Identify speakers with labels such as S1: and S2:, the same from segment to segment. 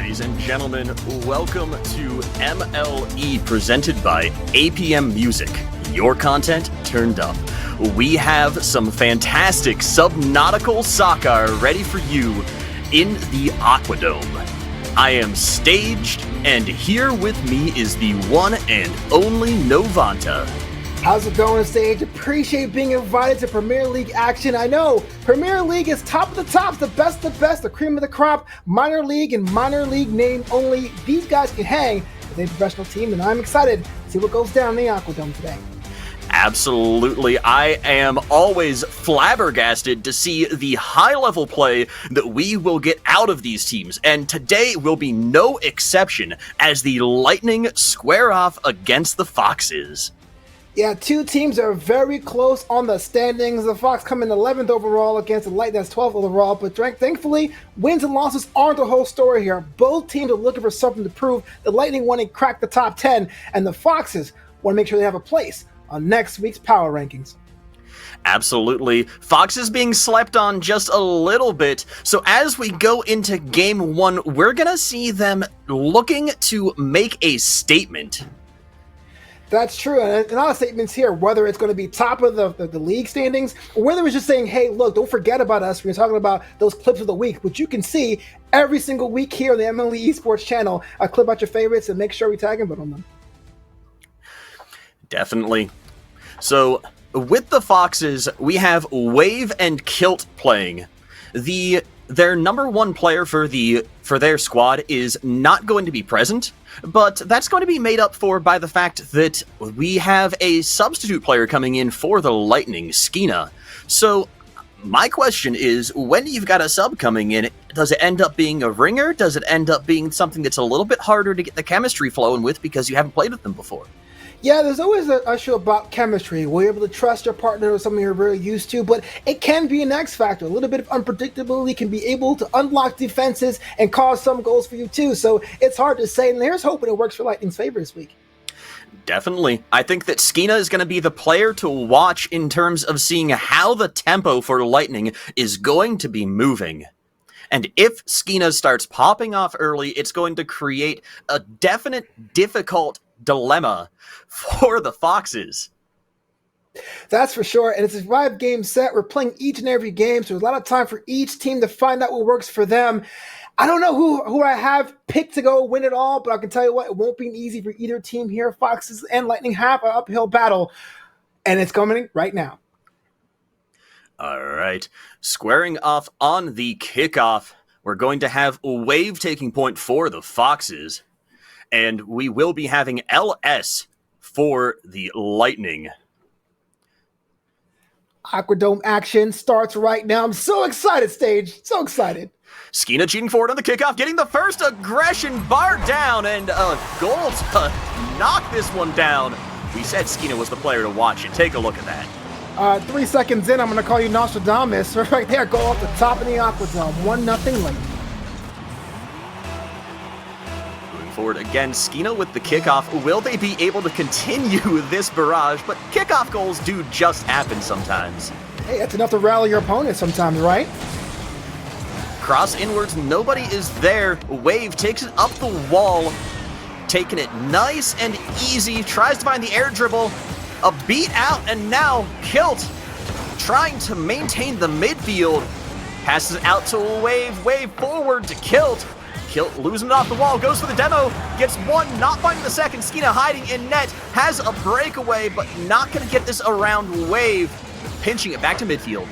S1: Ladies and gentlemen, welcome to MLE presented by APM Music. Your content turned up. We have some fantastic subnautical soccer ready for you in the Aquadome. I am staged, and here with me is the one and only Novanta.
S2: How's it going, Stage? Appreciate being invited to Premier League action. I know Premier League is top of the tops, the best, the cream of the crop. Minor league and minor league name only. These guys can hang with a professional team, and I'm excited to see what goes down in the Aquadome today.
S1: Absolutely. I am always flabbergasted to see the high-level play that we will get out of these teams, and today will be no exception as the Lightning square off against the Foxes.
S2: Yeah, two teams are very close on the standings. The Fox come in 11th overall against the Lightning that's 12th overall, but thankfully, wins and losses aren't the whole story here. Both teams are looking for something to prove. The Lightning want to crack the top 10, and the Foxes want to make sure they have a place on next week's power rankings.
S1: Absolutely. Fox is being slept on just a little bit. So as we go into game one, we're going to see them looking to make a statement.
S2: That's true, and a lot of statements here, whether it's going to be top of the league standings, or whether it's just saying, hey, look, don't forget about us when you're talking about those clips of the week, which you can see every single week here on the MLE Esports channel. I clip out your favorites and make sure we tag and vote on them.
S1: Definitely. So, with the Foxes, we have Wave and Kilt playing. Their number one player for their squad is not going to be present, but that's going to be made up for by the fact that we have a substitute player coming in for the Lightning, Skina. So, my question is, when you've got a sub coming in, does it end up being a ringer? Does it end up being something that's a little bit harder to get the chemistry flowing with because you haven't played with them before?
S2: Yeah, there's always an issue about chemistry. We're able to trust your partner with something you're very used to, but it can be an X factor. A little bit of unpredictability can be able to unlock defenses and cause some goals for you too. So it's hard to say, and here's hoping it works for Lightning's favor this week.
S1: Definitely. I think that Skina is going to be the player to watch in terms of seeing how the tempo for Lightning is going to be moving. And if Skina starts popping off early, it's going to create a definite difficult dilemma for the Foxes.
S2: That's for sure, and it's a 5-game set. We're playing each and every game, so there's a lot of time for each team to find out what works for them. I don't know who I have picked to go win it all, but I can tell you what, it won't be easy for either team here. Foxes and Lightning have an uphill battle, and it's coming right now.
S1: All right, squaring off on the kickoff, we're going to have Wave taking point for the Foxes, and we will be having LS for the Lightning.
S2: Aquadome action starts right now. I'm so excited, Stage. So excited.
S1: Skina cheating forward on the kickoff, getting the first aggression bar down, and a goal to knock this one down. We said Skina was the player to watch it. Take a look at that.
S2: 3 seconds in, I'm going to call you Nostradamus. Right there, goal off the top of the Aquadome. 1-0 Lightning.
S1: Forward again, Skina with the kickoff. Will they be able to continue this barrage? But kickoff goals do just happen sometimes.
S2: Hey, that's enough to rally your opponent sometimes, right?
S1: Cross inwards, nobody is there. Wave takes it up the wall, taking it nice and easy, tries to find the air dribble, a beat out, and now Kilt trying to maintain the midfield. Passes out to Wave, Wave forward to Kilt. Kilt losing it off the wall, goes for the demo, gets one, not finding the second. Skina hiding in net, has a breakaway, but not going to get this around Wave, pinching it back to midfield.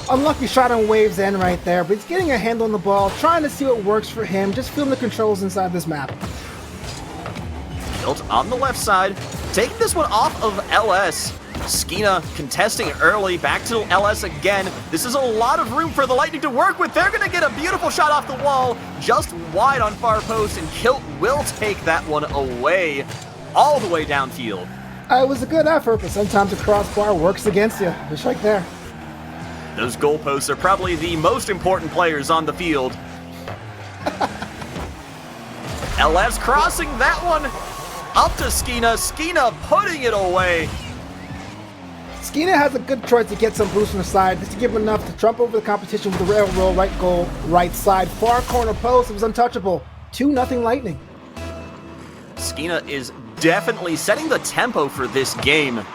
S2: Unlucky shot on Wave's end right there, but he's getting a handle on the ball, trying to see what works for him, just feeling the controls inside this map.
S1: Kilt on the left side, taking this one off of LS. Skina contesting early, back to LS again. This is a lot of room for the Lightning to work with. They're going to get a beautiful shot off the wall, just wide on far post, and Kilt will take that one away, all the way downfield.
S2: It was a good effort, but sometimes a crossbar works against you, just right there.
S1: Those goalposts are probably the most important players on the field. LS crossing that one up to Skina. Skina putting it away.
S2: Skeena has a good choice to get some boost from the side, just to give him enough to trump over the competition with the rail roll, right goal, right side, far corner post. It was untouchable. 2-0 Lightning.
S1: Skeena is definitely setting the tempo for this game.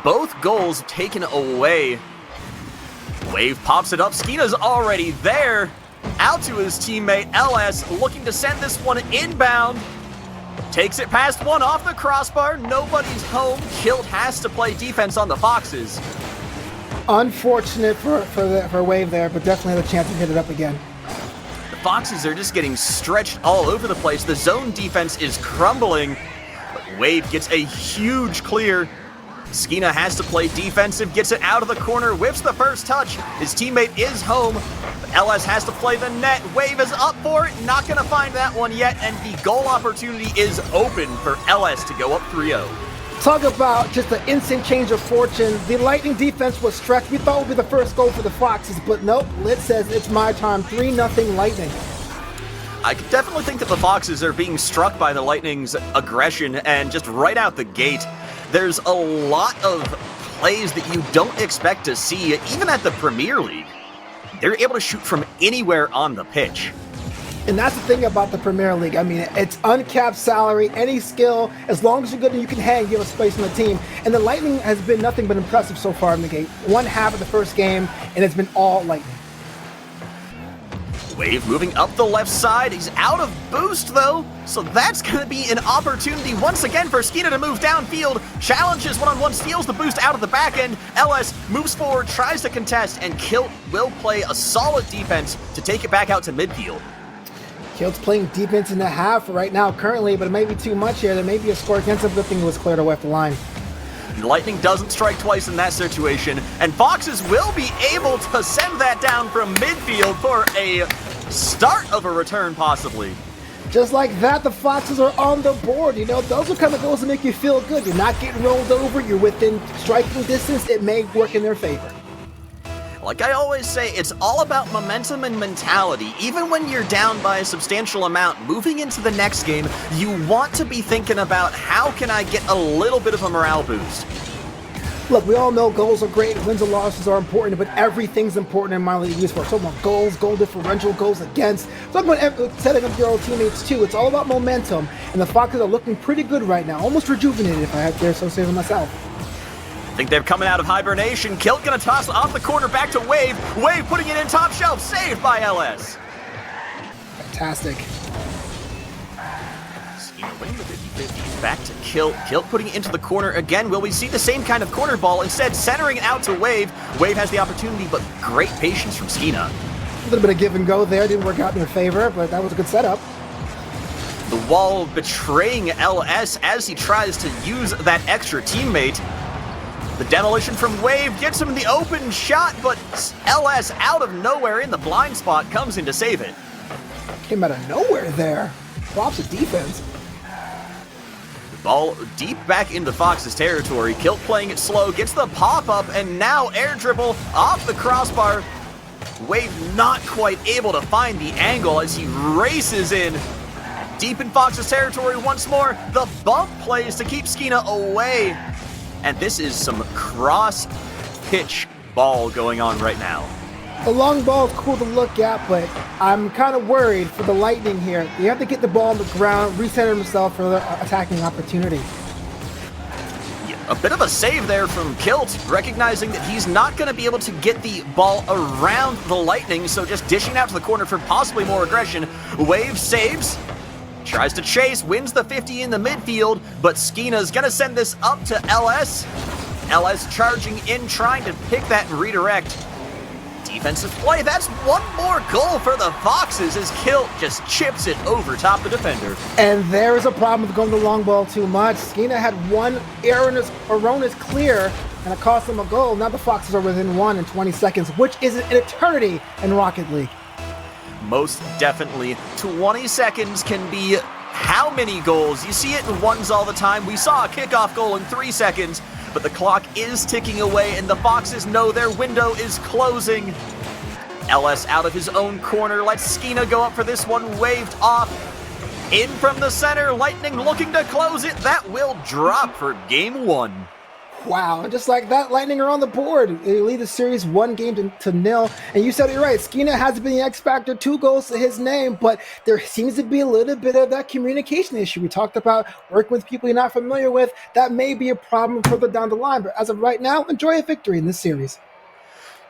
S1: Both goals taken away. Wave pops it up. Skeena's already there. Out to his teammate, LS, looking to send this one inbound. Takes it past one off the crossbar. Nobody's home. Kilt has to play defense on the Foxes.
S2: Unfortunate for Wave there, but definitely had a chance to hit it up again.
S1: The Foxes are just getting stretched all over the place. The zone defense is crumbling. But Wave gets a huge clear. Skeena has to play defensive, gets it out of the corner, whips the first touch. His teammate is home. But LS has to play the net. Wave is up for it, not going to find that one yet, and the goal opportunity is open for LS to go up 3-0.
S2: Talk about just an instant change of fortune. The Lightning defense was stretched. We thought it would be the first goal for the Foxes, but nope. Lit says it's my time. 3-0 Lightning.
S1: I could definitely think that the Foxes are being struck by the Lightning's aggression, and just right out the gate, there's a lot of plays that you don't expect to see, even at the Premier League. They're able to shoot from anywhere on the pitch.
S2: And that's the thing about the Premier League. I mean, it's uncapped salary, any skill, as long as you're good and you can hang, give a space on the team. And the Lightning has been nothing but impressive so far in the game. One half of the first game, and it's been all Lightning.
S1: Wave moving up the left side. He's out of boost, though, so that's going to be an opportunity once again for Skeena to move downfield. Challenges one-on-one, steals the boost out of the back end. LS moves forward, tries to contest, and Kilt will play a solid defense to take it back out to midfield.
S2: Kilt's playing defense in the half right now currently, but it may be too much here. There may be a score against him. Good thing it was cleared away from the line.
S1: Lightning doesn't strike twice in that situation, and Foxes will be able to send that down from midfield for a start of a return, possibly.
S2: Just like that, the Foxes are on the board. You know, those are kind of goals that make you feel good. You're not getting rolled over. You're within striking distance. It may work in their favor.
S1: Like I always say, it's all about momentum and mentality. Even when you're down by a substantial amount, moving into the next game, you want to be thinking about how can I get a little bit of a morale boost.
S2: Look, we all know goals are great, wins and losses are important, but everything's important in minor league esports. Talking about goals, goal differential, goals against. Talking about setting up your own teammates too. It's all about momentum, and the Foxes are looking pretty good right now, almost rejuvenated if I have to so say so myself.
S1: I think they're coming out of hibernation. Kilt gonna toss off the corner back to Wave. Wave putting it in top shelf, saved by LS.
S2: Fantastic.
S1: Skeena winning the 50-50. Back to Kilt. Kilt putting it into the corner again. Will we see the same kind of corner ball? Instead, centering it out to Wave. Wave has the opportunity, but great patience from Skeena.
S2: A little bit of give and go there. Didn't work out in their favor, but that was a good setup.
S1: The wall betraying LS as he tries to use that extra teammate. The demolition from Wave gets him the open shot, but LS out of nowhere in the blind spot comes in to save it.
S2: Came out of nowhere there. Props to defense.
S1: Ball deep back into Fox's territory. Kilt playing it slow, gets the pop-up, and now air dribble off the crossbar. Wave not quite able to find the angle as he races in. Deep in Fox's territory once more. The bump plays to keep Skeena away. And this is some cross-pitch ball going on right now.
S2: The long ball is cool to look at, but I'm kind of worried for the Lightning here. You have to get the ball on the ground, recenter himself for the attacking opportunity.
S1: Yeah, a bit of a save there from Kilt, recognizing that he's not going to be able to get the ball around the Lightning, so just dishing out to the corner for possibly more aggression. Wave saves. Tries to chase, wins the 50 in the midfield, but Skeena's gonna send this up to LS. LS charging in, trying to pick that and redirect. Defensive play, that's one more goal for the Foxes as Kilt just chips it over top the defender.
S2: And there is a problem with going the long ball too much. Skeena had one erroneous clear, and it cost them a goal. Now the Foxes are within 1 in 20 seconds, which is an eternity in Rocket League.
S1: Most definitely. 20 seconds can be how many goals? You see it in ones all the time. We saw a kickoff goal in 3 seconds, but the clock is ticking away, and the Foxes know their window is closing. LS out of his own corner, lets Skeena go up for this one, waved off. In from the center, Lightning looking to close it. That will drop for game 1.
S2: Wow, and just like that, Lightning are on the board. They lead the series 1-0. And you said it right. Skeena hasn't been the X factor, 2 goals to his name, but there seems to be a little bit of that communication issue. We talked about working with people you're not familiar with. That may be a problem further down the line, but as of right now, enjoy a victory in this series.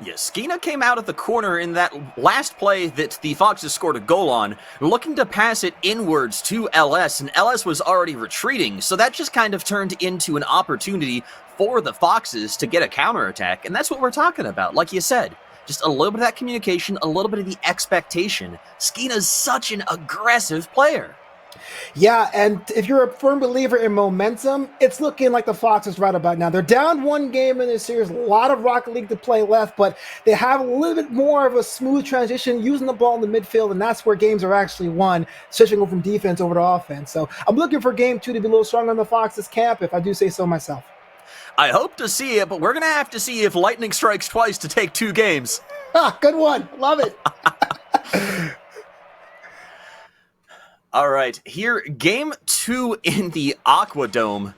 S1: Yeah, Skeena came out of the corner in that last play that the Foxes scored a goal on, looking to pass it inwards to LS, and LS was already retreating, so that just kind of turned into an opportunity for the Foxes to get a counterattack, and that's what we're talking about, like you said. Just a little bit of that communication, a little bit of the expectation. Skeena's such an aggressive player.
S2: Yeah, and if you're a firm believer in momentum, it's looking like the Foxes right about now. They're down 1 game in this series, a lot of Rocket League to play left, but they have a little bit more of a smooth transition using the ball in the midfield, and that's where games are actually won, switching from defense over to offense. So I'm looking for game 2 to be a little stronger in the Foxes camp, if I do say so myself.
S1: I hope to see it, but we're going to have to see if Lightning strikes twice to take 2 games.
S2: Good one. Love it.
S1: All right, here, game 2 in the Aqua Dome.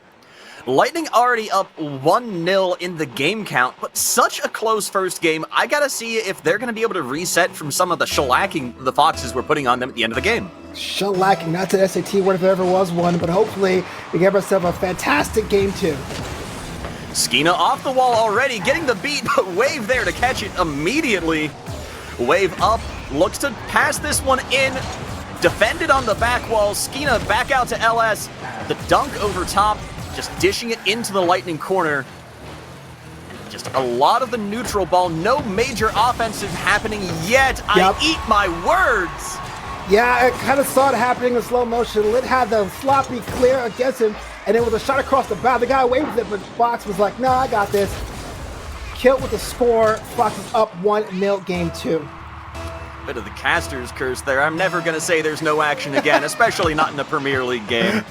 S1: Lightning already up 1-0 in the game count, but such a close first game. I gotta see if they're gonna be able to reset from some of the shellacking the Foxes were putting on them at the end of the game.
S2: Shellacking, that's an SAT word if there ever was one, but hopefully we give ourselves a fantastic game 2.
S1: Skeena off the wall already, getting the beat, but Wave there to catch it immediately. Wave up, looks to pass this one in. Defended on the back wall, Skeena back out to LS. The dunk over top, just dishing it into the Lightning corner. Just a lot of the neutral ball, no major offensive happening yet. Yep. I eat my words.
S2: Yeah, I kind of saw it happening in slow motion. Lit had the sloppy clear against him, and then with a shot across the bow, the guy waved with it, but Fox was like, nah, I got this. Killed with the score. Fox is up 1-0 game 2.
S1: Bit of the caster's curse there. I'm never going to say there's no action again, especially not in a Premier League game.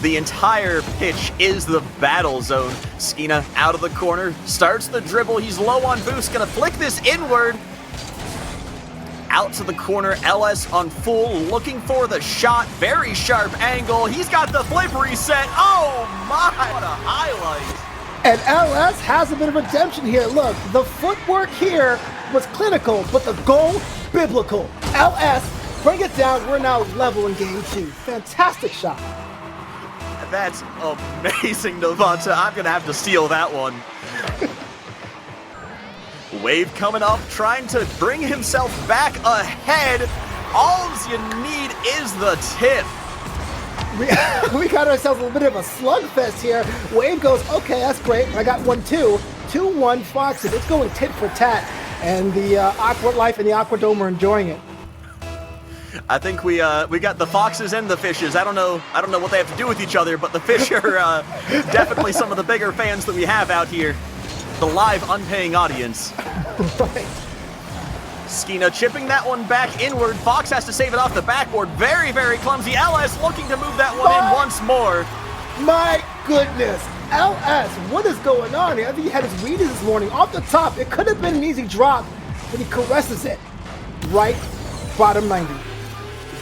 S1: The entire pitch is the battle zone. Skeena out of the corner, starts the dribble. He's low on boost, going to flick this inward. Out to the corner, LS on full, looking for the shot. Very sharp angle. He's got the flip reset. Oh my, what a highlight.
S2: And LS has a bit of redemption here. Look, the footwork here was clinical, but the goal, biblical. LS, bring it down. We're now level in game 2. Fantastic shot.
S1: That's amazing, Novanta. I'm going to have to steal that one. Wave coming up, trying to bring himself back ahead. All you need is the tip.
S2: We got ourselves a little bit of a slugfest here. Wave goes, okay, that's great. I got 1-2. 2-1 Foxes. It's going tit for tat. And the Aqua Life and the Aqua Dome are enjoying it.
S1: I think we got the Foxes and the Fishes. I don't know what they have to do with each other, but the Fish are definitely some of the bigger fans that we have out here. The live unpaying audience.
S2: Right.
S1: Skeena chipping that one back inward. Fox has to save it off the backboard. Very, very clumsy. LS looking to move that one in once more.
S2: My goodness. LS, what is going on here? I think he had his readers this morning off the top. It could have been an easy drop, but he caresses it. Right bottom 90.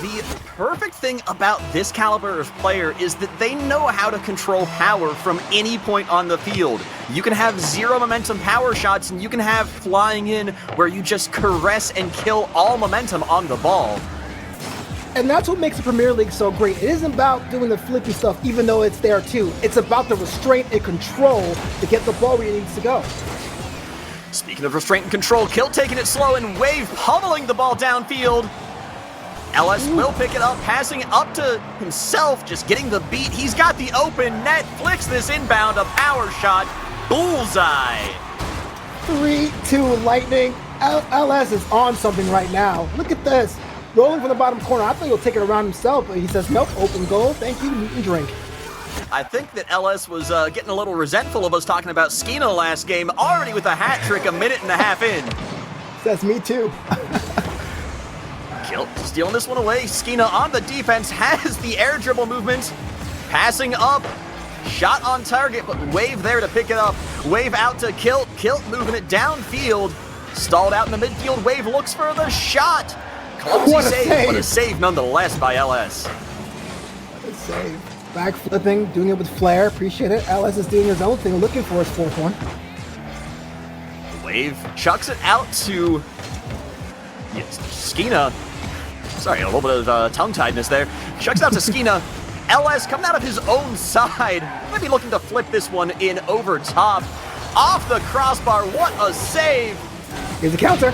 S1: The perfect thing about this caliber of player is that they know how to control power from any point on the field. You can have zero momentum power shots, and you can have flying in where you just caress and kill all momentum on the ball.
S2: And that's what makes the Premier League so great. It isn't about doing the flippy stuff, even though it's there too. It's about the restraint and control to get the ball where it needs to go.
S1: Speaking of restraint and control, Kill taking it slow and Wave pummeling the ball downfield. LS will pick it up, passing it up to himself, just getting the beat. He's got the open net, flicks this inbound, a power shot, bullseye.
S2: 3-2 Lightning. LS is on something right now. Look at this. Rolling from the bottom corner. I thought he'll take it around himself, but he says, nope, open goal. Thank you, meat and drink.
S1: I think that LS was getting a little resentful of us talking about Skeena last game, already with a hat trick a minute and a half in.
S2: Says me too.
S1: Kill stealing this one away. Skeena on the defense, has the air dribble movement. Passing up. Shot on target, but Wave there to pick it up. Wave out to Kilt. Kilt moving it downfield. Stalled out in the midfield. Wave looks for the shot. Clumsy save, but a save nonetheless by LS.
S2: What a save. Back flipping, doing it with flair. Appreciate it. LS is doing his own thing, looking for his 4th one.
S1: Wave chucks it out to Skina. Sorry, a little bit of tongue-tiedness there. Chucks it out to Skina. LS coming out of his own side. Might be looking to flip this one in over top. Off the crossbar. What a save.
S2: Here's the counter.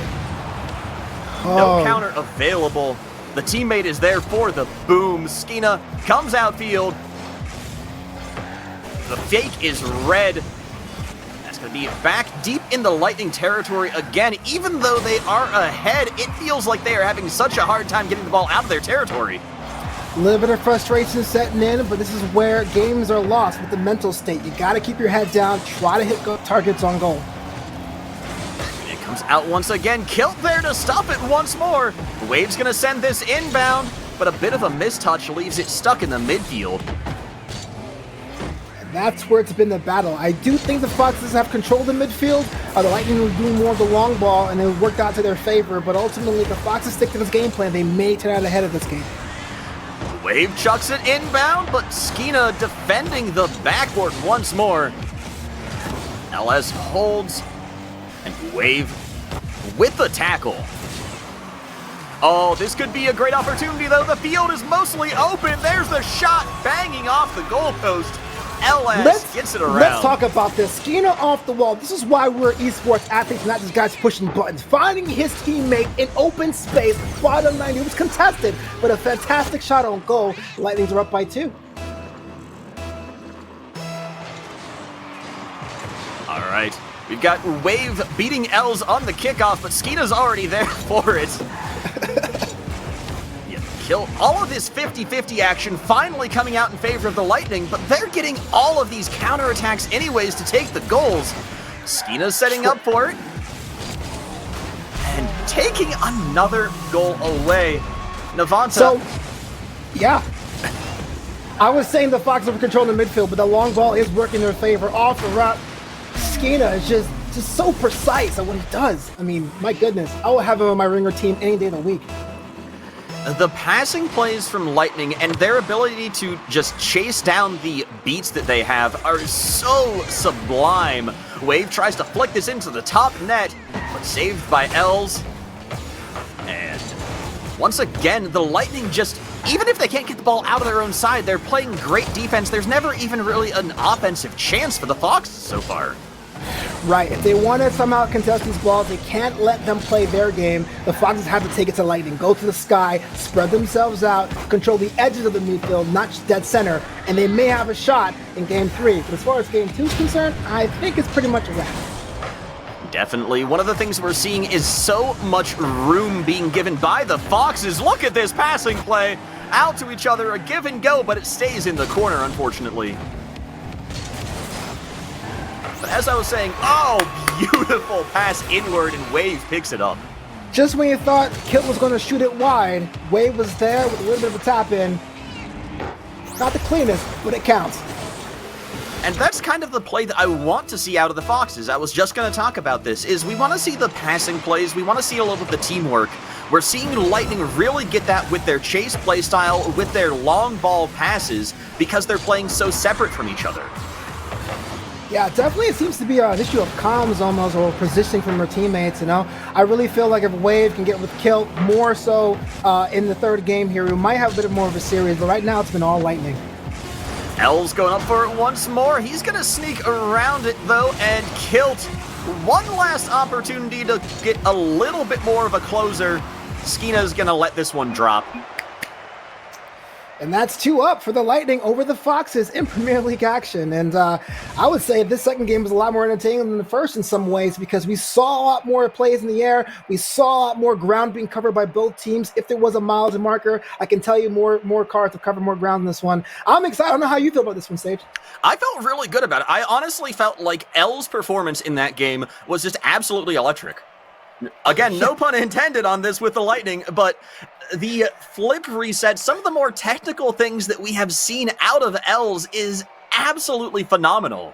S1: No counter available. The teammate is there for the boom. Skina comes outfield. The fake is red. That's going to be back deep in the Lightning territory again. Even though they are ahead, it feels like they are having such a hard time getting the ball out of their territory.
S2: A little bit of frustration setting in, but this is where games are lost with the mental state. You got to keep your head down, try to hit targets on goal.
S1: It comes out once again. Kilt there to stop it once more. Wave's going to send this inbound, but a bit of a mistouch leaves it stuck in the midfield.
S2: And that's where it's been the battle. I do think the Foxes have controlled the midfield. The Lightning were doing more of the long ball, and it worked out to their favor, but ultimately, if the Foxes stick to this game plan, they may turn out ahead of this game.
S1: Wave chucks it inbound, but Skina defending the backboard once more. LS holds, and Wave with the tackle. Oh, this could be a great opportunity, though. The field is mostly open. There's the shot banging off the goalpost. LS gets it around.
S2: Let's talk about this. Skina off the wall. This is why we're esports athletes, not just guys pushing buttons. Finding his teammate in open space, bottom 90. It was contested, but a fantastic shot on goal. Lightnings are up by 2.
S1: All right. We've got Wave beating Els on the kickoff, but Skina's already there for it. Kill all of this 50-50 action finally coming out in favor of the Lightning, but they're getting all of these counterattacks anyways to take the goals. Skina's setting up for it. And taking another goal away. Navanta.
S2: So, yeah. I was saying the Foxes were controlling the midfield, but the long ball is working in their favor. Off the route. Skina is just so precise at what he does. I mean, my goodness. I will have him on my ringer team any day of the week.
S1: The passing plays from Lightning and their ability to just chase down the beats that they have are so sublime. Wave tries to flick this into the top net, but saved by Els. And once again, the Lightning just, even if they can't get the ball out of their own side, they're playing great defense. There's never even really an offensive chance for the Foxes so far.
S2: Right, if they want to somehow contest these balls, they can't let them play their game. The Foxes have to take it to Lightning, go to the sky, spread themselves out, control the edges of the midfield, not just dead center, and they may have a shot in Game 3. But as far as Game 2 is concerned, I think it's pretty much a wrap.
S1: Definitely. One of the things we're seeing is so much room being given by the Foxes. Look at this passing play. Out to each other, a give and go, but it stays in the corner, unfortunately. But as I was saying, oh, beautiful pass inward, and Wave picks it up.
S2: Just when you thought Kilt was going to shoot it wide, Wave was there with a little bit of a tap in. Not the cleanest, but it counts.
S1: And that's kind of the play that I want to see out of the Foxes. I was just going to talk about this, is we want to see the passing plays, we want to see a little bit of the teamwork. We're seeing Lightning really get that with their chase play style, with their long ball passes, because they're playing so separate from each other.
S2: Yeah, definitely it seems to be an issue of comms almost, or positioning from their teammates, you know? I really feel like if Wave can get with Kilt more so in the third game here, we might have a bit more of a series, but right now it's been all Lightning.
S1: Els going up for it once more. He's going to sneak around it, though, and Kilt, one last opportunity to get a little bit more of a closer. Skina's going to let this one drop.
S2: And that's 2 up for the Lightning over the Foxes in Premier League action. And I would say this second game was a lot more entertaining than the first in some ways, because we saw a lot more plays in the air. We saw a lot more ground being covered by both teams. If there was a mileage marker, I can tell you more cars have covered more ground in this one. I'm excited. I don't know how you feel about this one, Sage.
S1: I felt really good about it. I honestly felt like L's performance in that game was just absolutely electric. Again, no pun intended on this with the Lightning, but the flip reset, some of the more technical things that we have seen out of Els is absolutely phenomenal.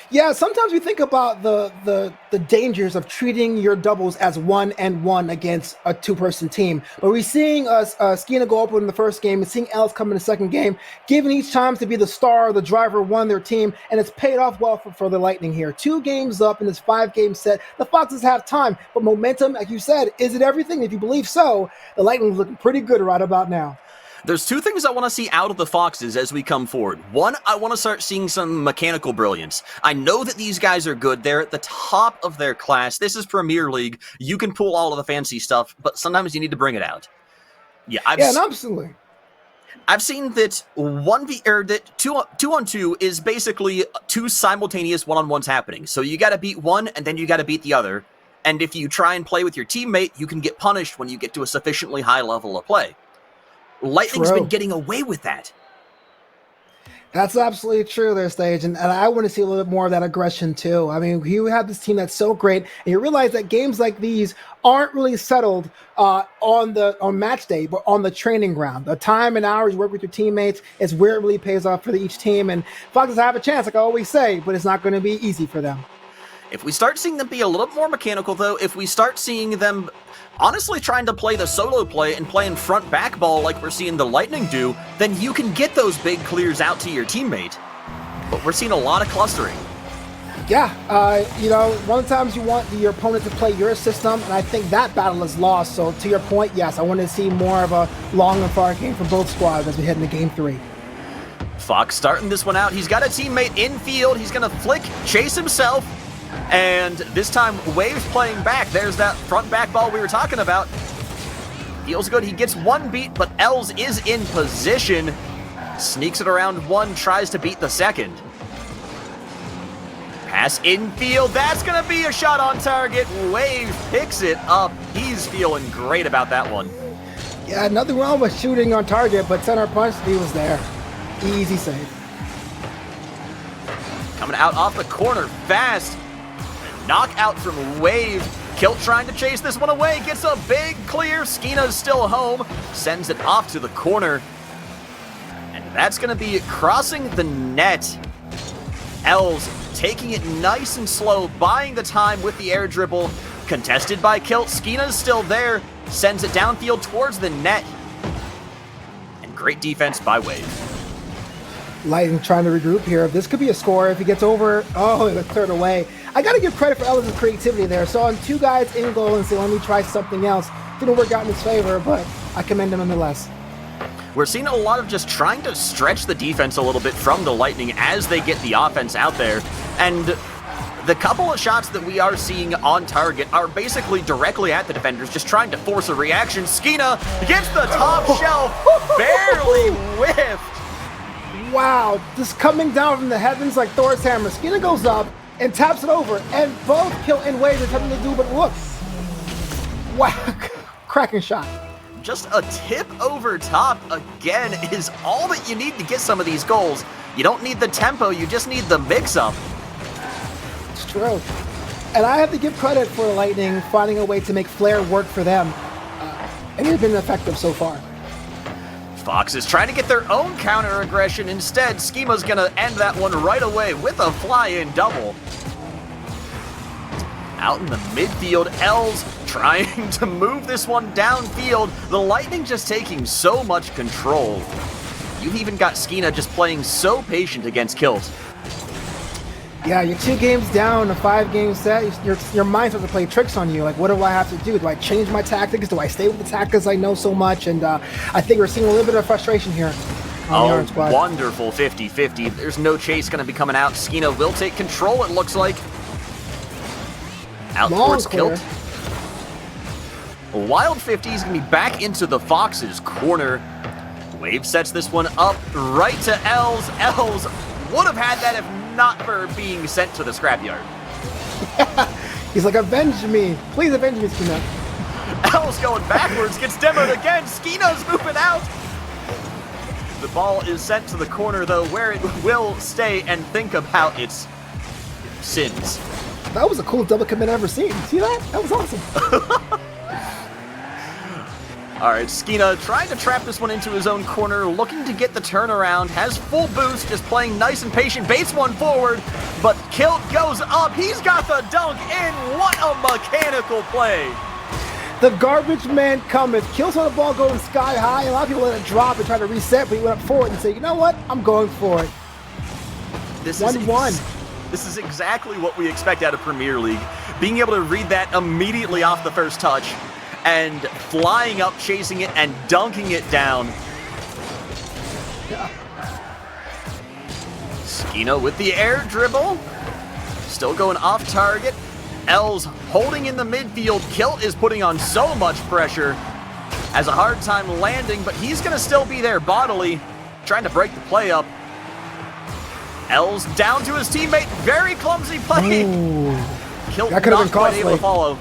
S2: Yeah, sometimes we think about the dangers of treating your doubles as 1-1 against a two-person team. But we're seeing Skeena go up in the first game and seeing Ellis come in the second game, given each time to be the star, the driver, one their team, and it's paid off well for the Lightning here. 2 games up in this 5-game set. The Foxes have time, but momentum, like you said, is it everything? If you believe so, the Lightning's looking pretty good right about now.
S1: There's 2 things I want to see out of the Foxes as we come forward. One, I want to start seeing some mechanical brilliance. I know that these guys are good. They're at the top of their class. This is Premier League. You can pull all of the fancy stuff, but sometimes you need to bring it out. Yeah,
S2: absolutely.
S1: I've seen that 2-on-2 is basically 2 simultaneous 1-on-1s happening. So you got to beat one, and then you got to beat the other. And if you try and play with your teammate, you can get punished when you get to a sufficiently high level of play. Lightning's been getting away with that.
S2: That's absolutely true there, Stage, and I want to see a little bit more of that aggression too. I mean, you have this team that's so great, and you realize that games like these aren't really settled on match day, but on the training ground. The time and hours you work with your teammates is where it really pays off for each team, and Foxes have a chance, like I always say, but it's not going to be easy for them.
S1: If we start seeing them be a little more mechanical, though, if we start seeing them honestly trying to play the solo play and playing front-back ball like we're seeing the Lightning do, then you can get those big clears out to your teammate. But we're seeing a lot of clustering.
S2: Yeah, one of the times you want your opponent to play your system, and I think that battle is lost. So to your point, yes, I want to see more of a long and far game from both squads as we head into Game 3.
S1: Fox starting this one out. He's got a teammate in field. He's going to flick, chase himself. And this time, Wave's playing back. There's that front back ball we were talking about. Feels good. He gets one beat, but Els is in position. Sneaks it around one, tries to beat the second. Pass infield. That's going to be a shot on target. Wave picks it up. He's feeling great about that one.
S2: Yeah, nothing wrong with shooting on target, but center punch, he was there. Easy save.
S1: Coming out off the corner fast. Knockout from Wave. Kilt trying to chase this one away. Gets a big clear. Skeena's still home. Sends it off to the corner. And that's going to be crossing the net. Els taking it nice and slow, buying the time with the air dribble. Contested by Kilt. Skeena's still there. Sends it downfield towards the net. And great defense by Wave.
S2: Lightning trying to regroup here. This could be a score if he gets over. Oh, it's cleared away. I got to give credit for Ellis' creativity there. So on 2 guys in goal and say, let me try something else. Didn't work out in his favor, but I commend him nonetheless.
S1: We're seeing a lot of just trying to stretch the defense a little bit from the Lightning as they get the offense out there. And the couple of shots that we are seeing on target are basically directly at the defenders, just trying to force a reaction. Skeena gets the top shelf, barely whiffed.
S2: Wow, just coming down from the heavens like Thor's hammer. Skeena goes up and taps it over, and both Kill and Wave are something to do, but look. Wow, cracking shot.
S1: Just a tip over top, again, is all that you need to get some of these goals. You don't need the tempo, you just need the mix-up.
S2: It's true. And I have to give credit for Lightning finding a way to make Flair work for them. And it's been effective so far.
S1: Fox is trying to get their own counter-aggression. Instead, Schema's going to end that one right away with a fly-in double. Out in the midfield, Els trying to move this one downfield. The Lightning just taking so much control. You've even got Skeena just playing so patient against Kilt.
S2: Yeah, you're 2 games down, a 5-game set. Your mind starts to play tricks on you. Like, what do I have to do? Do I change my tactics? Do I stay with the tactics I know so much? And I think we're seeing a little bit of frustration here on the Orange Squad.
S1: Wonderful 50-50. There's no chase going to be coming out. Skeena will take control, it looks like. Out
S2: Long
S1: towards
S2: clear.
S1: Kilt. A wild 50 is going to be back into the Fox's corner. Wave sets this one up right to Els. Els would have had that if not for being sent to the scrapyard.
S2: He's like, avenge me. Please avenge me, Skeena.
S1: Els going backwards, gets demoed again. Skeena's moving out. The ball is sent to the corner, though, where it will stay and think about its sins.
S2: That was a cool double commit I've ever seen. See that? That was awesome.
S1: All right, Skina trying to trap this one into his own corner, looking to get the turnaround, has full boost, just playing nice and patient, baits one forward, but Kilt goes up. He's got the dunk in. What a mechanical play.
S2: The garbage man cometh. Kilt saw the ball going sky high. A lot of people let it drop and try to reset, but he went up for it and said, you know what? I'm going for it.
S1: This
S2: 1-1.
S1: This is exactly what we expect out of Premier League. Being able to read that immediately off the first touch, and flying up, chasing it, and dunking it down.
S2: Yeah.
S1: Skina with the air dribble. Still going off target. L's holding in the midfield. Kilt is putting on so much pressure. Has a hard time landing, but he's going to still be there bodily, trying to break the play up. L's down to his teammate. Very clumsy play.
S2: Ooh.
S1: Kilt
S2: That could have been
S1: not quite
S2: costly.
S1: able to follow.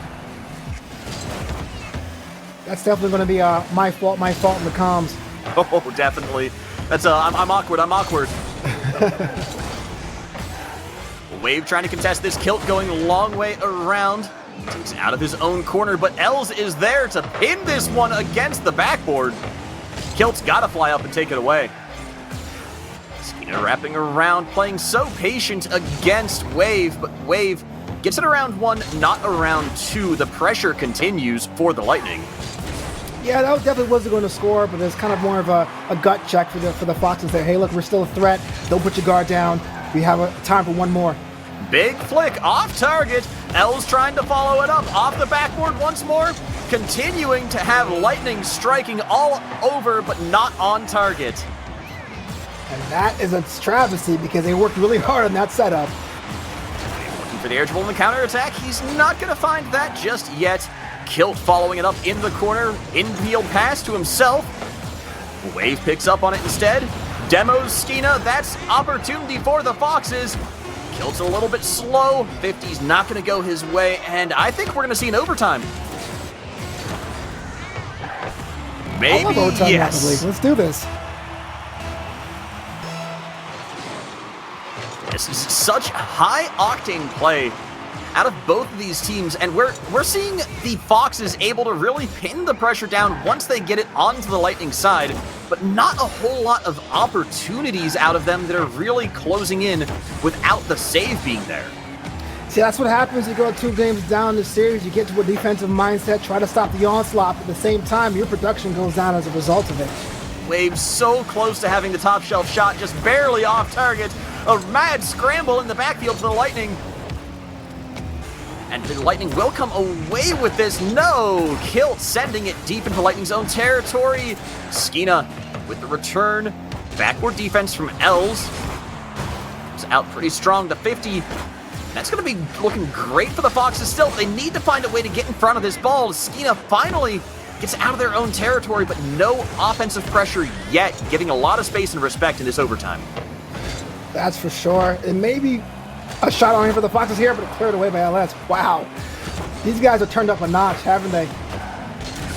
S2: That's definitely going to be my fault in the comms.
S1: Oh, definitely. That's I'm awkward. Wave trying to contest this. Kilt going a long way around. Takes it out of his own corner, but Els is there to pin this one against the backboard. Kilt's got to fly up and take it away. Skina wrapping around, playing so patient against Wave, but Wave gets it around 1, not around 2. The pressure continues for the Lightning.
S2: Yeah, that definitely wasn't going to score, but it's kind of more of a gut check for the Foxes there. Hey, look, we're still a threat. Don't put your guard down. We have time for one more.
S1: Big flick off target. Els trying to follow it up off the backboard once more. Continuing to have Lightning striking all over, but not on target.
S2: And that is a travesty because they worked really hard on that setup.
S1: Looking for the air dribble in the counterattack. He's not going to find that just yet. Kilt following it up in the corner. Infield pass to himself. Wave picks up on it instead. Demos Skina. That's opportunity for the Foxes. Kilt's a little bit slow. 50's not going to go his way, and I think we're going to see an overtime. Maybe,
S2: I love overtime,
S1: yes.
S2: Let's do this.
S1: This is such high-octane play out of both of these teams, and we're seeing the Foxes able to really pin the pressure down once they get it onto the Lightning side, but not a whole lot of opportunities out of them that are really closing in without the save being there.
S2: See, that's what happens. You go 2 games down in the series, you get to a defensive mindset, try to stop the onslaught, but at the same time, your production goes down as a result of it.
S1: Wave so close to having the top shelf shot, just barely off target. A mad scramble in the backfield for the Lightning. And the Lightning will come away with this. No! Kilt sending it deep into Lightning's own territory. Skina with the return. Backward defense from Els. It's out pretty strong to 50. That's going to be looking great for the Foxes still. They need to find a way to get in front of this ball. Skina finally gets out of their own territory, but no offensive pressure yet, giving a lot of space and respect in this overtime.
S2: That's for sure. And maybe a shot on him for the Foxes here, but cleared away by LS. Wow. These guys have turned up a notch, haven't they?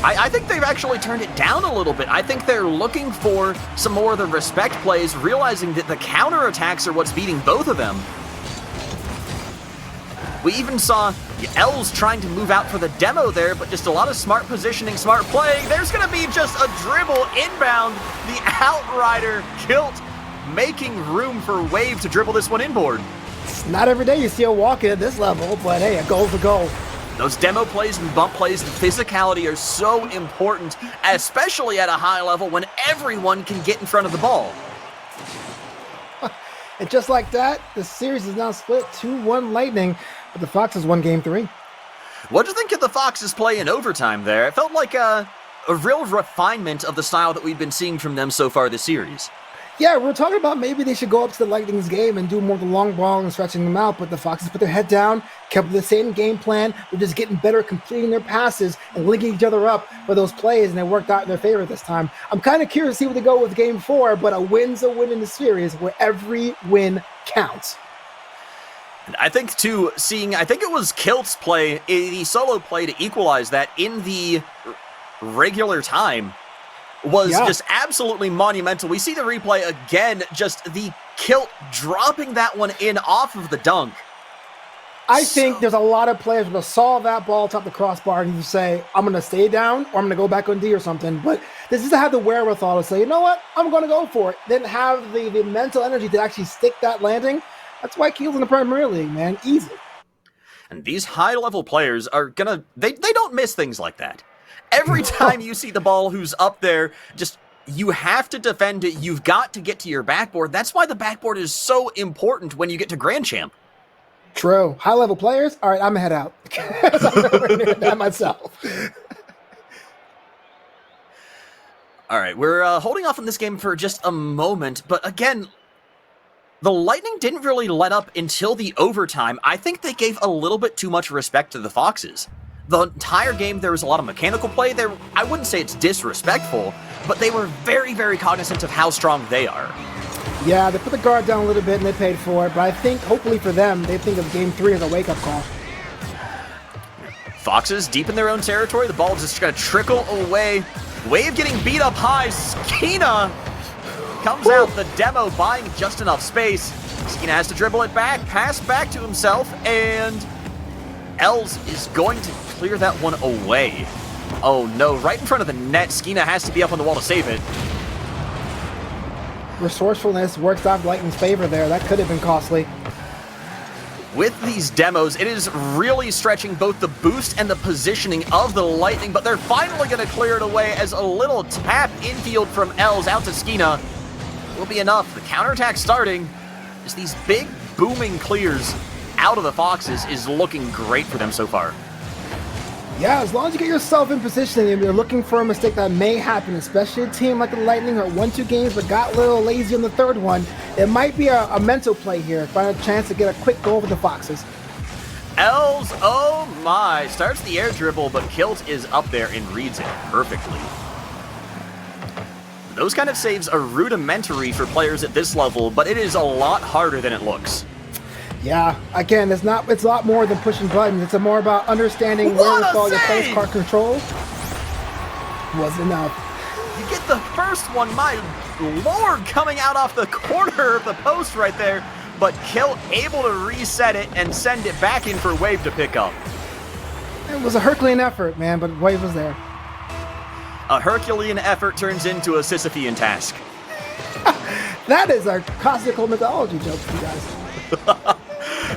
S1: I think they've actually turned it down a little bit. I think they're looking for some more of the respect plays, realizing that the counterattacks are what's beating both of them. We even saw Els trying to move out for the demo there, but just a lot of smart positioning, smart playing. There's going to be just a dribble inbound. The outrider Kilt making room for Wave to dribble this one inboard.
S2: It's not every day you see a walk-in at this level, but hey, a goal's a goal.
S1: Those demo plays and bump plays and physicality are so important, especially at a high level when everyone can get in front of the ball.
S2: And just like that, the series is now split 2-1 Lightning, but the Foxes won Game 3.
S1: What do you think of the Foxes play in overtime there? It felt like a real refinement of the style that we've been seeing from them so far this series.
S2: Yeah, we're talking about maybe they should go up to the Lightning's game and do more of the long ball and stretching them out, but the Foxes put their head down, kept the same game plan. They're just getting better at completing their passes and linking each other up for those plays, and they worked out in their favor this time. I'm kind of curious to see where they go with Game 4, but a win's a win in the series where every win counts.
S1: And I think, too, I think it was Kilt's play, the solo play to equalize that in the regular time, was just absolutely monumental. We see the replay again, just the Kilt dropping that one in off of the dunk.
S2: I think there's a lot of players that saw that ball top the crossbar and you say, I'm going to stay down or I'm going to go back on D or something. But this is to have the wherewithal to say, you know what, I'm going to go for it. Then have the mental energy to actually stick that landing. That's why Keel's in the Premier League, man. Easy.
S1: And these high-level players are gonna... They don't miss things like that. Every time you see the ball who's up there, just... You have to defend it. You've got to get to your backboard. That's why the backboard is so important when you get to Grand Champ.
S2: True. High-level players? All right, I'm going to head out. I'm nowhere near that myself.
S1: All right, we're holding off on this game for just a moment, but again, the Lightning didn't really let up until the overtime. I think they gave a little bit too much respect to the Foxes. The entire game, there was a lot of mechanical play there. I wouldn't say it's disrespectful, but they were very, very cognizant of how strong they are.
S2: Yeah, they put the guard down a little bit and they paid for it, but I think, hopefully for them, they think of Game 3 as a wake-up call.
S1: Foxes deep in their own territory. The ball is just going to trickle away. Wave getting beat up high. Skeena comes out. The demo buying just enough space. Skeena has to dribble it back, pass back to himself, and Els is going to clear that one away. Oh no, right in front of the net. Skeena has to be up on the wall to save it.
S2: Resourcefulness works out Lightning's favor there. That could have been costly.
S1: With these demos, it is really stretching both the boost and the positioning of the Lightning, but they're finally going to clear it away as a little tap infield from Els out to Skeena will be enough. The counterattack starting. Just these big booming clears out of the Foxes is looking great for them so far.
S2: Yeah, as long as you get yourself in position and you're looking for a mistake that may happen, especially a team like the Lightning who won 2 games but got a little lazy on the third one, it might be a mental play here. Find a chance to get a quick goal with the Foxes.
S1: Els, oh my, starts the air dribble, but Kilt is up there and reads it perfectly. Those kind of saves are rudimentary for players at this level, but it is a lot harder than it looks.
S2: Yeah, again, it's a lot more than pushing buttons. It's more about understanding where to follow your face card control. Wasn't enough.
S1: You get the first one, my lord, coming out off the corner of the post right there, but Kilt able to reset it and send it back in for Wave to pick up.
S2: It was a Herculean effort, man, but Wave was there.
S1: A Herculean effort turns into a Sisyphean task.
S2: That is a classical mythology joke for you guys.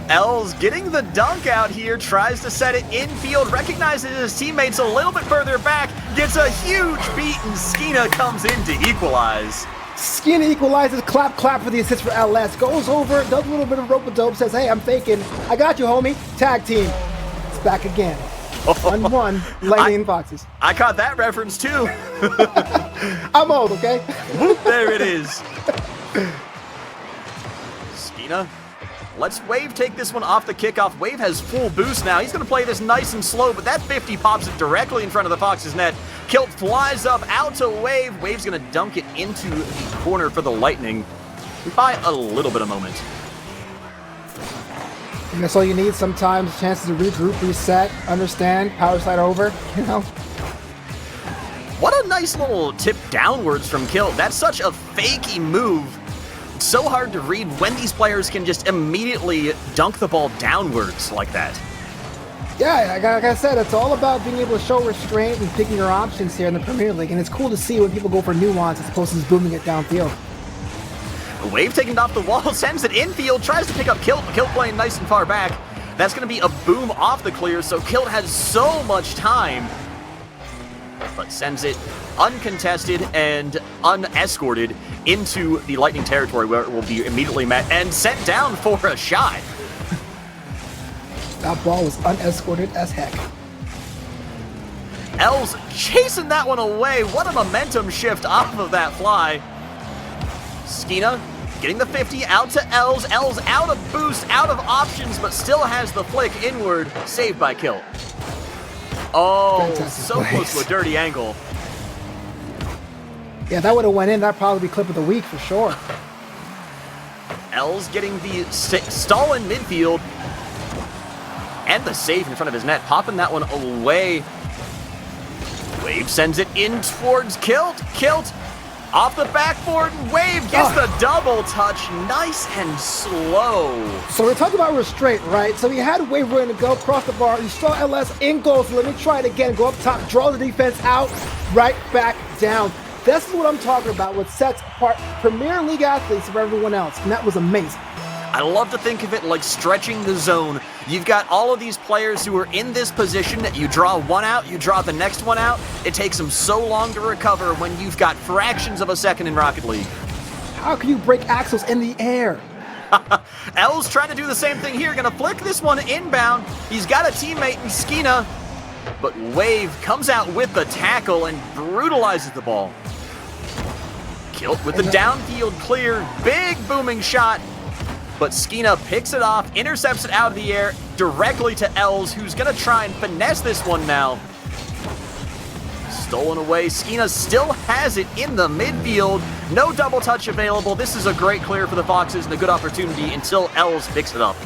S1: Els getting the dunk out here, tries to set it infield, recognizes his teammates a little bit further back, gets a huge beat, and Skeena comes in to equalize.
S2: Skeena equalizes, clap, clap for the assist for LS, goes over, does a little bit of rope-a-dope, says, hey, I'm faking, I got you, homie, tag team. It's back again. 1-1, Lightning and Foxes.
S1: I caught that reference too.
S2: I'm old, okay?
S1: There it is. Skeena lets Wave take this one off the kickoff. Wave has full boost now. He's going to play this nice and slow, but that 50 pops it directly in front of the Fox's net. Kilt flies up out to Wave. Wave's going to dunk it into the corner for the Lightning by a little bit of moment.
S2: And that's all you need sometimes, chances to regroup, reset, understand, power slide over, you know?
S1: What a nice little tip downwards from Kilt. That's such a fakey move. It's so hard to read when these players can just immediately dunk the ball downwards like that.
S2: Yeah, like I said, it's all about being able to show restraint and picking your options here in the Premier League, and it's cool to see when people go for nuance as opposed to just booming it downfield.
S1: Wave taking it off the wall, sends it infield, tries to pick up Kilt, but Kilt playing nice and far back. That's going to be a boom off the clear, so Kilt has so much time, but sends it uncontested and unescorted into the Lightning territory where it will be immediately met and sent down for a shot.
S2: That ball was unescorted as heck.
S1: Els chasing that one away. What a momentum shift off of that fly. Skeena getting the 50 out to Els. Els out of boost, out of options, but still has the flick inward. Saved by Kilt. Oh,
S2: fantastic
S1: so
S2: plays.
S1: close to a dirty angle.
S2: Yeah, that would have went in. That'd probably be clip of the week for sure.
S1: Els getting the stall in midfield. And the save in front of his net, popping that one away. Wave sends it in towards Kilt. Kilt Off the backboard, Wave gets the double touch. Nice and slow.
S2: So we're talking about restraint, right? So we had Wave ready to go across the bar. You saw LS in goal, so let me try it again. Go up top, draw the defense out, right back down. That's what I'm talking about, what sets apart Premier League athletes from everyone else, and that was amazing.
S1: I love to think of it like stretching the zone. You've got all of these players who are in this position. You draw one out, you draw the next one out. It takes them so long to recover when you've got fractions of a second in Rocket League.
S2: How can you break axles in the air?
S1: L's trying to do the same thing here. Gonna flick this one inbound. He's got a teammate in Skina, but Wave comes out with the tackle and brutalizes the ball. Kilt with the downfield clear. Big booming shot. But Skina picks it off, intercepts it out of the air, directly to Els, who's going to try and finesse this one now. Stolen away. Skina still has it in the midfield. No double touch available. This is a great clear for the Foxes and a good opportunity until Els picks it up.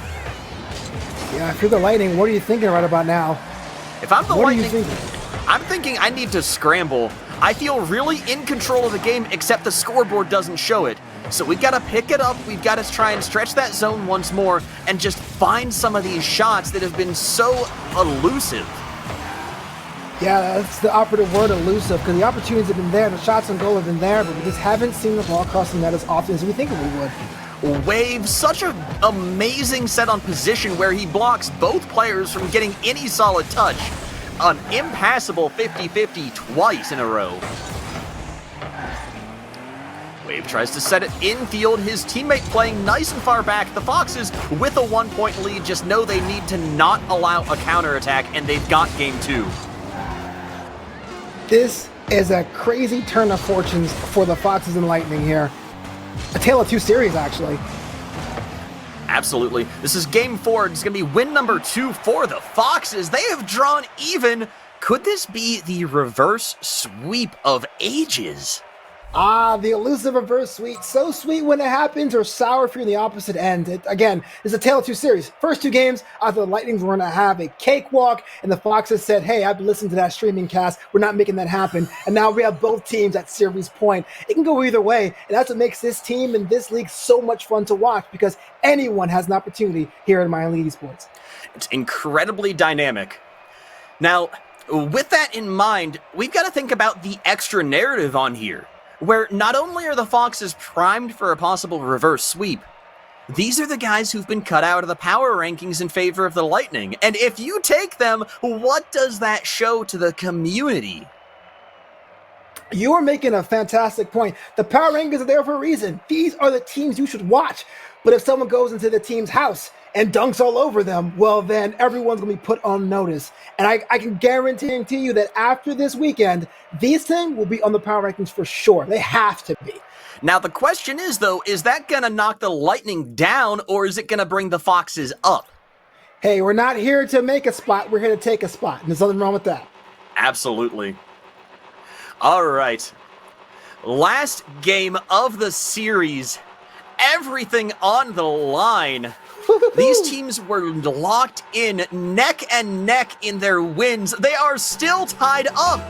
S2: Yeah, if you're the Lightning, what are you thinking right about now?
S1: If I'm the
S2: What
S1: Lightning,
S2: are you thinking?
S1: I'm thinking I need to scramble. I feel really in control of the game, except the scoreboard doesn't show it. So we've got to pick it up, we've got to try and stretch that zone once more, and just find some of these shots that have been so elusive.
S2: Yeah, that's the operative word, elusive, because the opportunities have been there, the shots on goal have been there, but we just haven't seen the ball cross the net as often as we think we would.
S1: Wave, such an amazing set on position where he blocks both players from getting any solid touch. An impassable 50-50 twice in a row. Wave tries to set it infield, his teammate playing nice and far back. The Foxes, with a 1-point lead, just know they need to not allow a counterattack, and they've got game 2.
S2: This is a crazy turn of fortunes for the Foxes and Lightning here. A tale of two series, actually.
S1: Absolutely. This is game 4. It's going to be win number 2 for the Foxes. They have drawn even. Could this be the reverse sweep of ages?
S2: Ah, the elusive reverse sweep. So sweet when it happens, or sour if you're in the opposite end. Again, it's a tale of two series. First 2 games, I thought the Lightning were going to have a cakewalk, and the Foxes said, hey, I've listened to that streaming cast. We're not making that happen. And now we have both teams at series point. It can go either way, and that's what makes this team and this league so much fun to watch, because anyone has an opportunity here at MLE Esports.
S1: It's incredibly dynamic. Now, with that in mind, we've got to think about the extra narrative on here, where not only are the Foxes primed for a possible reverse sweep, these are the guys who've been cut out of the power rankings in favor of the Lightning. And if you take them, what does that show to the community?
S2: You are making a fantastic point. The power rankings are there for a reason. These are the teams you should watch. But if someone goes into the team's house and dunks all over them, well, then everyone's going to be put on notice. And I can guarantee you that after this weekend, these things will be on the power rankings for sure. They have to be.
S1: Now, the question is, though, is that going to knock the Lightning down, or is it going to bring the Foxes up?
S2: Hey, we're not here to make a spot. We're here to take a spot. And there's nothing wrong with that.
S1: Absolutely. All right. Last game of the series. Everything on the line. These teams were locked in neck and neck in their wins. They are still tied up.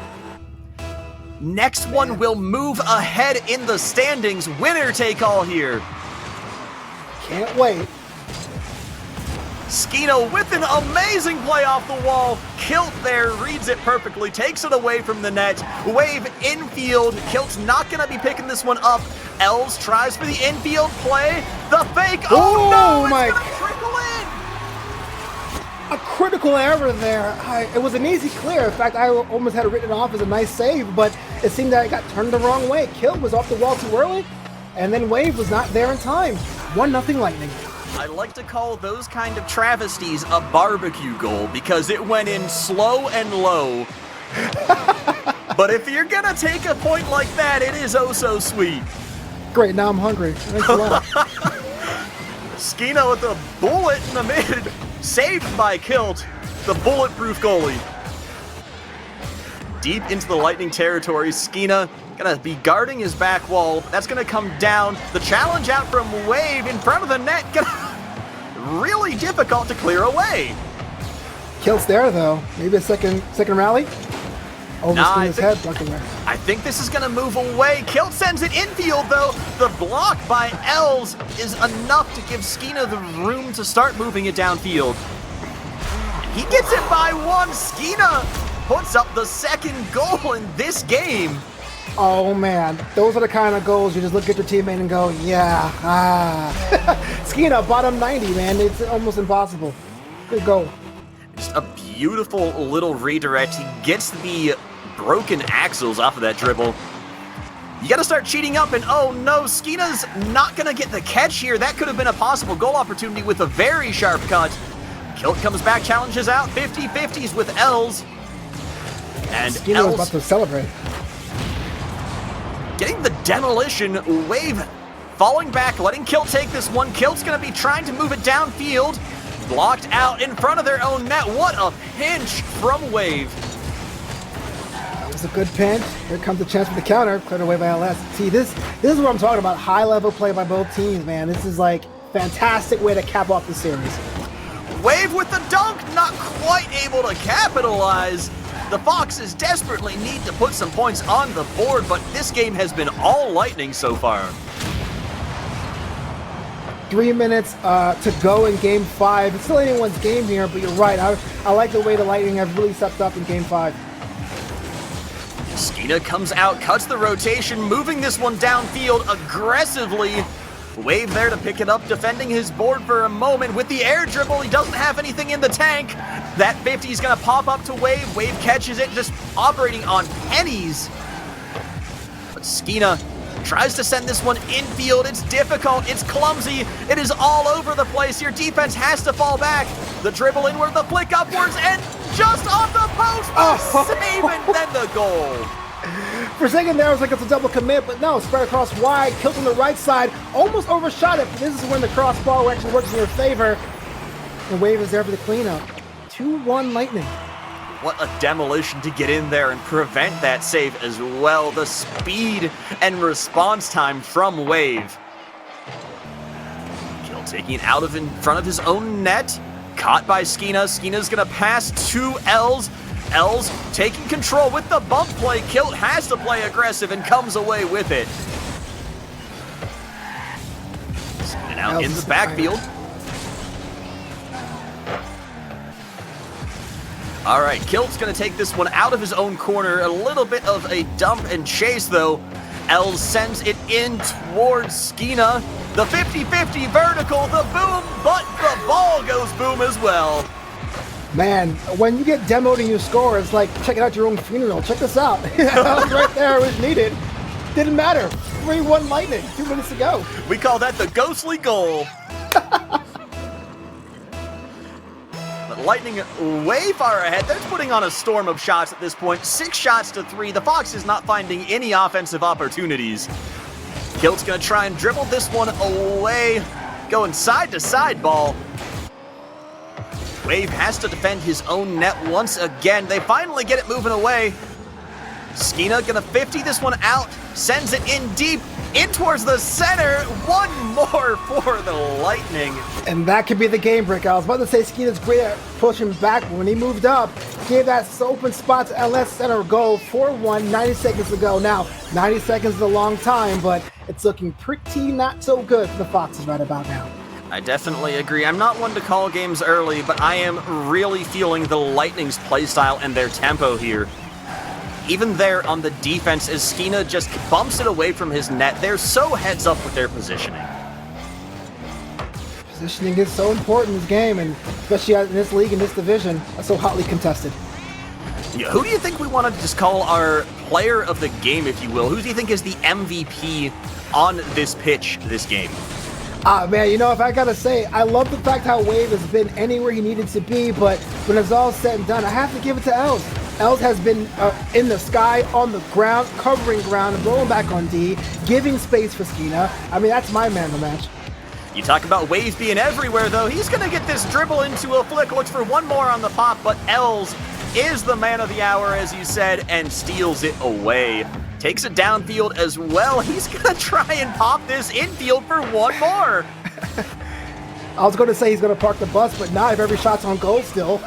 S1: Next one will move ahead in the standings. Winner take all here.
S2: Can't wait.
S1: Skino with an amazing play off the wall. Kilt there reads it perfectly, takes it away from the net. Wave infield. Kilt's not going to be picking this one up. Els tries for the infield play. The fake. Oh no!
S2: My!
S1: It's gonna trickle in.
S2: A critical error there. It was an easy clear. In fact, I almost had it written off as a nice save, but it seemed that it got turned the wrong way. Kilt was off the wall too early, and then Wave was not there in time. 1-0 Lightning.
S1: I like to call those kind of travesties a barbecue goal because it went in slow and low. But if you're gonna take a point like that, it is oh so sweet.
S2: Great, now I'm hungry. Thanks a lot.
S1: Skino with a bullet in the mid. Saved by Kilt, the bulletproof goalie. Deep into the Lightning territory, Skina gonna be guarding his back wall. That's gonna come down. The challenge out from Wave in front of the net. Really difficult to clear away.
S2: Kilt's there though. Maybe a second rally. Over Skina's head, luckily.
S1: I think this is going to move away. Kilt sends it infield, though. The block by Els is enough to give Skina the room to start moving it downfield. He gets it by one. Skina puts up the second goal in this game.
S2: Oh, man. Those are the kind of goals you just look at your teammate and go, yeah, Skina, bottom 90, man. It's almost impossible. Good goal.
S1: Just a beautiful little redirect. He gets the broken axles off of that dribble. You got to start cheating up, and oh no, Skina's not going to get the catch here. That could have been a possible goal opportunity with a very sharp cut. Kilt comes back, challenges out, 50-50s with Els. And
S2: Skina was about to celebrate.
S1: Getting the demolition. Wave falling back, letting Kilt take this one. Kilt's going to be trying to move it downfield. Blocked out in front of their own net. What a pinch from Wave.
S2: That was a good pinch. Here comes the chance for the counter. Cleared away by LS. See, this is what I'm talking about. High-level play by both teams, man. This is like fantastic way to cap off the series.
S1: Wave with the dunk, not quite able to capitalize. The Foxes desperately need to put some points on the board, but this game has been all Lightning so far.
S2: 3 minutes to go in Game 5. It's still anyone's game here, but you're right. I like the way the Lightning have really stepped up in Game 5.
S1: Skina comes out, cuts the rotation, moving this one downfield aggressively. Wave there to pick it up, defending his board for a moment. With the air dribble, he doesn't have anything in the tank. That 50 is going to pop up to Wave. Wave catches it, just operating on pennies. But Skina tries to send this one infield. It's difficult. It's clumsy. It is all over the place. Your defense has to fall back. The dribble inward, the flick upwards, and just off the post, the save, and then the goal.
S2: For a second there, I was like, it's a double commit, but no, spread across wide, Kilt on the right side, almost overshot it, but this is when the crossbar actually works in your favor. The Wave is there for the cleanup. 2-1 Lightning.
S1: What a demolition to get in there and prevent that save as well. The speed and response time from Wave. Kilt taking it out of in front of his own net. Caught by Skina. Skina's going to pass to Els. Els taking control with the bump play. Kilt has to play aggressive and comes away with it. And out in the backfield. All right, Kilt's going to take this one out of his own corner. A little bit of a dump and chase, though. Els sends it in towards Skina. The 50-50 vertical, the boom, but the ball goes boom as well.
S2: Man, when you get demoed and you score, it's like checking out your own funeral. Check this out. That was right there. It was needed. Didn't matter. 3-1 Lightning. 2 minutes to go.
S1: We call that the ghostly goal. But Lightning way far ahead. They're putting on a storm of shots at this point. 6 shots to 3. The Fox is not finding any offensive opportunities. Kilt's going to try and dribble this one away. Going side to side ball. Wave has to defend his own net once again. They finally get it moving away. Skina gonna 50 this one out, sends it in deep, in towards the center. One more for the Lightning.
S2: And that could be the game break. I was about to say Skina's great at pushing back, but when he moved up, gave that open spot to LS center goal. 4-1, 90 seconds to go. Now, 90 seconds is a long time, but it's looking pretty not so good for the Foxes right about now.
S1: I definitely agree. I'm not one to call games early, but I am really feeling the Lightning's playstyle and their tempo here. Even there on the defense, as Skina just bumps it away from his net, they're so heads up with their positioning.
S2: Positioning is so important in this game, and especially in this league, in this division, so hotly contested.
S1: Yeah, who do you think we want to just call our player of the game, if you will? Who do you think is the MVP on this pitch, this game?
S2: Man, you know, if I gotta say, I love the fact how Wave has been anywhere he needed to be, but when it's all said and done, I have to give it to Els. Els has been in the sky, on the ground, covering ground, and rolling back on D, giving space for Skina. I mean, that's my man of the match.
S1: You talk about Wave being everywhere, though. He's going to get this dribble into a flick, looks for one more on the pop, but Els is the man of the hour, as you said, and steals it away. Takes it downfield as well. He's going to try and pop this infield for one more.
S2: I was going to say he's going to park the bus, but now if every shot's on goal still.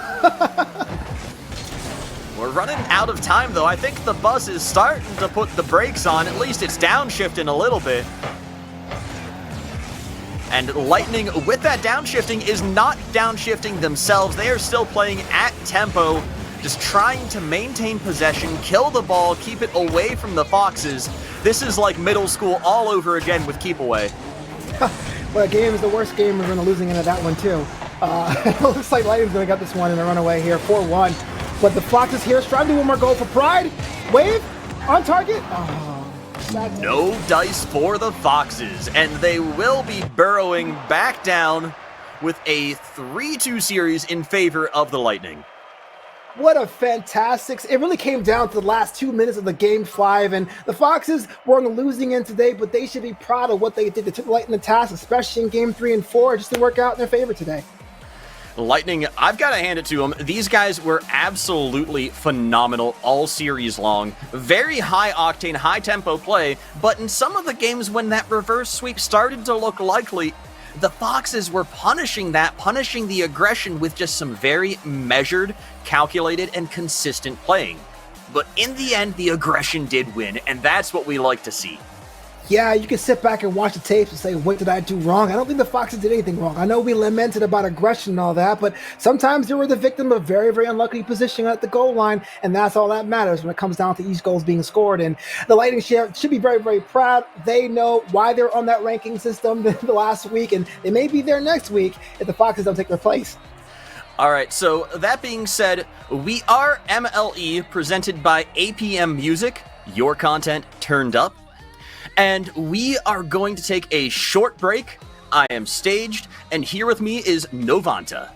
S1: We're running out of time, though. I think the bus is starting to put the brakes on. At least it's downshifting a little bit. And Lightning, with that downshifting, is not downshifting themselves. They are still playing at tempo, just trying to maintain possession, kill the ball, keep it away from the Foxes. This is like middle school all over again with keep away.
S2: Well, game is the worst game. We're going to losing into that one, too. It looks like Lightning's going to get this one in a runaway here, 4-1. But the Foxes here trying to do one more goal for pride. Wave on target. Oh,
S1: no dice for the Foxes, and they will be burrowing back down with a 3-2 series in favor of the Lightning.
S2: What a fantastic... It really came down to the last 2 minutes of the Game 5, and the Foxes were on the losing end today, but they should be proud of what they did. They took Lightning to task, especially in Game 3 and 4. It just didn't work out in their favor today.
S1: Lightning, I've got to hand it to them. These guys were absolutely phenomenal all series long. Very high-octane, high-tempo play, but in some of the games when that reverse sweep started to look likely, the Foxes were punishing the aggression with just some very measured, calculated, and consistent playing. But in the end, the aggression did win, and that's what we like to see.
S2: Yeah, you can sit back and watch the tapes and say, what did I do wrong? I don't think the Foxes did anything wrong. I know we lamented about aggression and all that, but sometimes they were the victim of very, very unlucky position at the goal line, and that's all that matters when it comes down to each goals being scored. And the Lightning should be very, very proud. They know why they're on that ranking system the last week, and they may be there next week if the Foxes don't take their place.
S1: All right, so that being said, we are MLE, presented by APM Music, your content turned up. And we are going to take a short break. I am Staged, and here with me is Novanta.